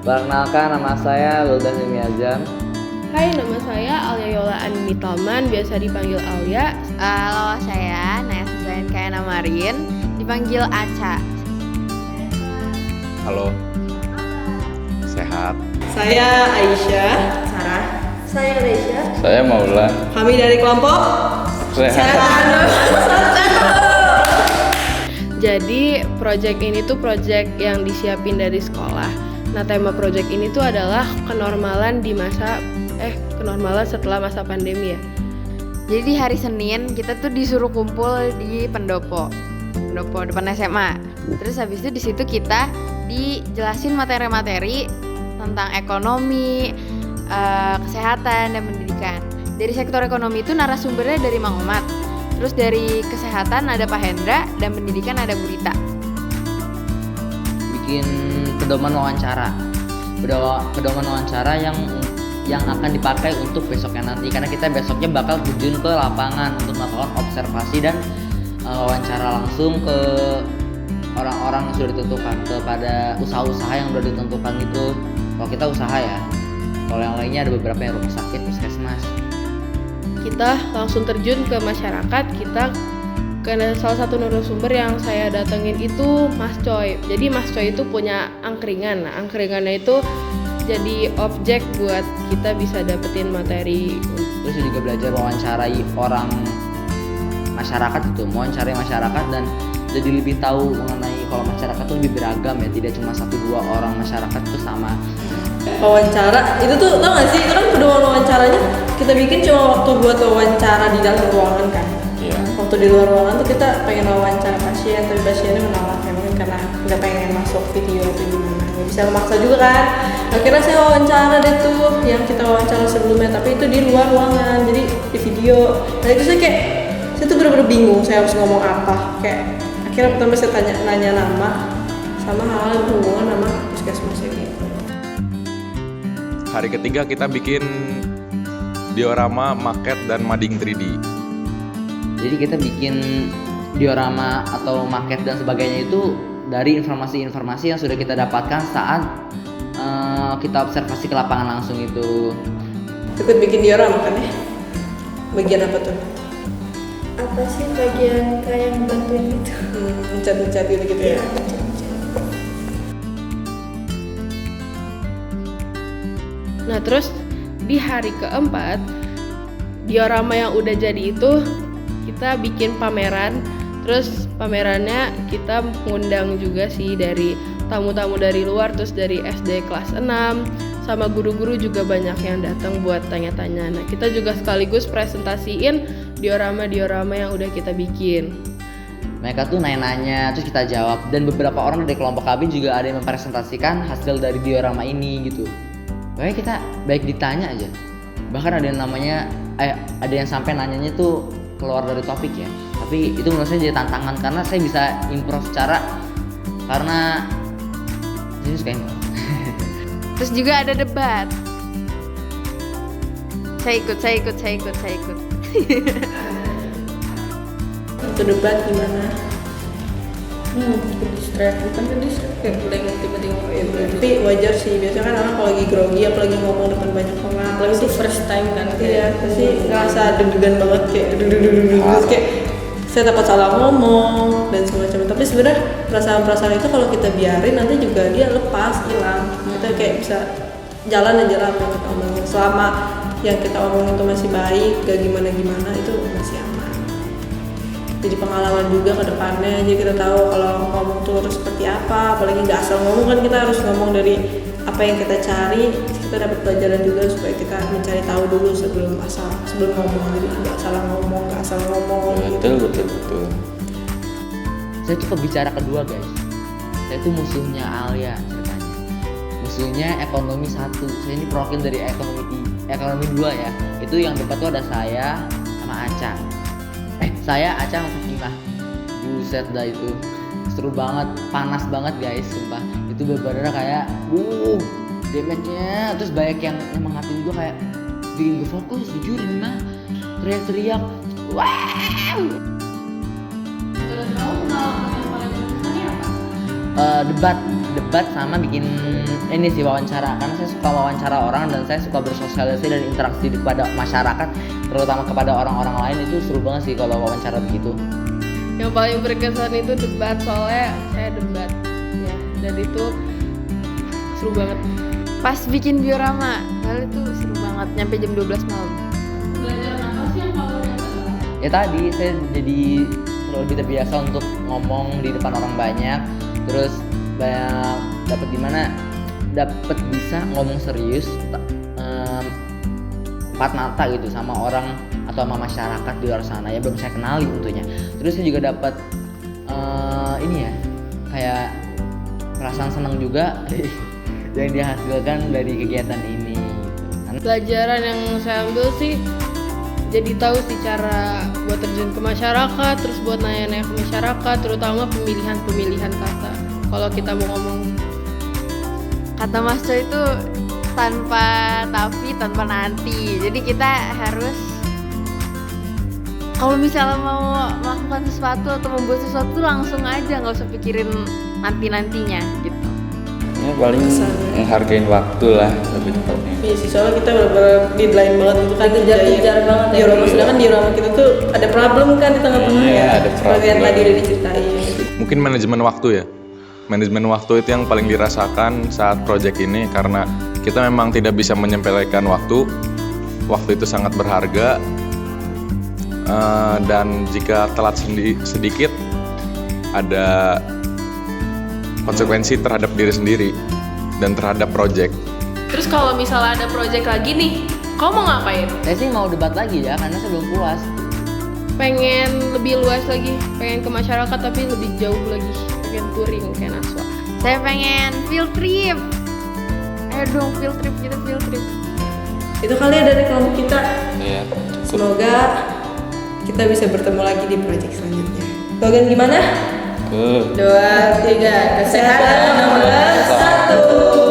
Perkenalkan, nama saya Luldas Azam. Hai, nama saya Alia Yola Anini Talman, biasa dipanggil Alia. Halo, saya Naya Suzanne Kayana Marin, dipanggil Aca. Halo. Sehat. Saya Aisyah. Sarah. Saya Nesya. Saya Maula. Kami dari kelompok Sehat. Jadi, project ini tuh project yang disiapin dari sekolah. Nah, tema project ini tuh adalah kenormalan setelah masa pandemi ya. Jadi di hari Senin kita tuh disuruh kumpul di pendopo depan SMA. Terus habis itu di situ kita dijelasin materi-materi tentang ekonomi, kesehatan dan pendidikan. Dari sektor ekonomi itu narasumbernya dari Mang Omat. Terus dari kesehatan ada Pak Hendra dan pendidikan ada Bu Rita. Bikin pedoman wawancara. Pedoman wawancara yang akan dipakai untuk besoknya nanti, karena kita besoknya bakal terjun ke lapangan untuk melakukan observasi dan wawancara langsung ke orang-orang yang sudah ditentukan, kepada usaha-usaha yang sudah ditentukan itu. Kalau kita usaha ya, kalau yang lainnya ada beberapa yang rumah sakit, puskesmas. Kita langsung terjun ke masyarakat, kita ke salah satu narasumber yang saya datengin itu Mas Coy. Jadi Mas Coy itu punya angkringan. Nah, angkringannya itu jadi objek buat kita bisa dapetin materi. Terus juga belajar wawancarai orang masyarakat itu, mewawancarai masyarakat dan jadi lebih tahu mengenai kalau masyarakat itu lebih beragam ya, tidak cuma 1-2 orang masyarakat itu sama. wawancara. Itu tuh tau gak sih, itu kan pedoman wawancaranya kita bikin cuma waktu buat wawancara di dalam ruangan kan. Iya. Waktu di luar ruangan tuh kita pengen wawancara pasien, tapi pasiennya menolak ya, mungkin karena nggak pengen masuk video atau gimana. Nggak bisa memaksa juga kan. Akhirnya saya wawancara deh tuh yang kita wawancara sebelumnya, tapi itu di luar ruangan, jadi di video. Nah itu saya tuh bener-bener bingung saya harus ngomong apa. Kayak akhirnya pertama saya nanya nama sama hal-hal yang berhubungan sama puskesmas gitu. Hari ketiga kita bikin diorama, maket, dan mading 3D. Jadi kita bikin diorama atau maket dan sebagainya itu dari informasi-informasi yang sudah kita dapatkan saat kita observasi ke lapangan langsung itu. Ikut bikin diorama kan ya? Bagian apa tuh? Apa sih bagian kayak bantuin itu? Mencat-mencat gitu ya? Nah, terus di hari keempat, diorama yang udah jadi itu kita bikin pameran. Terus pamerannya kita ngundang juga sih dari tamu-tamu dari luar, terus dari SD kelas 6 sama guru-guru juga banyak yang datang buat tanya-tanya. Nah, kita juga sekaligus presentasiin diorama-diorama yang udah kita bikin. Mereka tuh nanya-nanya, terus kita jawab, dan beberapa orang dari kelompok kami juga ada yang mempresentasikan hasil dari diorama ini gitu. Pokoknya kita baik ditanya aja. Bahkan ada yang ada yang sampai nanyanya tuh keluar dari topik ya. Tapi itu menurut saya jadi tantangan karena saya bisa improv karena saya suka improv. Terus juga ada debat. Saya ikut. Itu debat gimana? Bukan ke distract, kayak blank tiba-tiba tapi wajar sih, biasanya kan orang kalau lagi grogi apalagi ngomong depan banyak orang, apalagi itu first time kan, iya pasti ngerasa deg-degan banget, kayak terus kayak saya takut salah ngomong dan semacam. Tapi sebenarnya perasaan-perasaan itu kalau kita biarin nanti juga dia lepas, hilang. Kita kayak bisa jalan aja lah apa yang kita omongin, selama yang kita omongin itu masih baik, gak gimana-gimana, itu masih aman. Jadi pengalaman juga ke depannya, jadi kita tahu kalau ngomong tuh harus seperti apa, apalagi nggak asal ngomong kan, kita harus ngomong dari apa yang kita cari, kita dapat pelajaran juga supaya kita mencari tahu dulu sebelum ngomong, jadi nggak salah ngomong, nggak asal ngomong. Betul. Saya tuh pembicara kedua guys. Saya tuh musuhnya Alia ceritanya. Musuhnya ekonomi 1. Saya ini profil dari ekonomi 2 ya. Itu yang debat tuh ada saya sama Aca. Saya Aca sama Fatimah. Buset dah itu seru banget, panas banget guys, sumpah. Itu bener-bener kayak damage-nya, terus banyak yang mengatain juga kayak bikin gue fokus, jujur ini mah teriak-teriak. Wow. Terus kamu pengalaman yang paling berkesan apa? debat sama bikin ini sih wawancara, karena saya suka wawancara orang dan saya suka bersosialisasi dan interaksi kepada masyarakat, terutama kepada orang-orang lain. Itu seru banget sih kalau wawancara begitu. Yang paling berkesan itu debat, soalnya saya debat ya, dan itu seru banget. Pas bikin diorama, kali itu seru banget nyampe jam 12 malam. Belajar apa sih yang paling Ya tadi saya jadi lebih terbiasa untuk ngomong di depan orang banyak, terus banyak dapat dapat bisa ngomong serius empat mata gitu sama orang atau sama masyarakat di luar sana ya belum saya kenali tentunya. Terus saya juga dapat ini ya kayak perasaan senang juga yang dihasilkan dari kegiatan ini gitu. Pelajaran yang saya ambil sih jadi tahu sih cara buat terjun ke masyarakat, terus buat nanya-nanya ke masyarakat, terutama pemilihan kata. Kalau kita mau ngomong Kata Mas Coy itu tanpa tapi, tanpa nanti. Jadi kita harus kalau misalnya mau melakukan sesuatu atau membuat sesuatu langsung aja, nggak usah pikirin nantinya gitu. Ya paling menghargain waktu lah lebih tepatnya. Iya sih, soalnya kita bener-bener deadline banget itu kan kejar banget ya. Diorama, sedangkan diorama kita tuh ada problem kan di tengah-tengah Iya, ya. ada Seperti yang problem. tadi udah diceritain. Mungkin manajemen waktu ya. Manajemen waktu itu yang paling dirasakan saat proyek ini, karena kita memang tidak bisa menyempelekan waktu. Waktu itu sangat berharga, dan jika telat sedikit ada konsekuensi terhadap diri sendiri dan terhadap proyek. terus kalau misalnya ada project lagi nih, kau mau ngapain? Saya sih mau debat lagi ya karena saya belum puas. Pengen lebih luas lagi, pengen ke masyarakat tapi lebih jauh lagi, pengen touring kayak Naswa. Saya pengen field trip. Ayo dong field trip, kita field trip. Itu kali ya dari kelompok kita. Iya. Semoga kita bisa bertemu lagi di proyek selanjutnya. Slogan gimana? 2, 3, kesehatan nomor 1.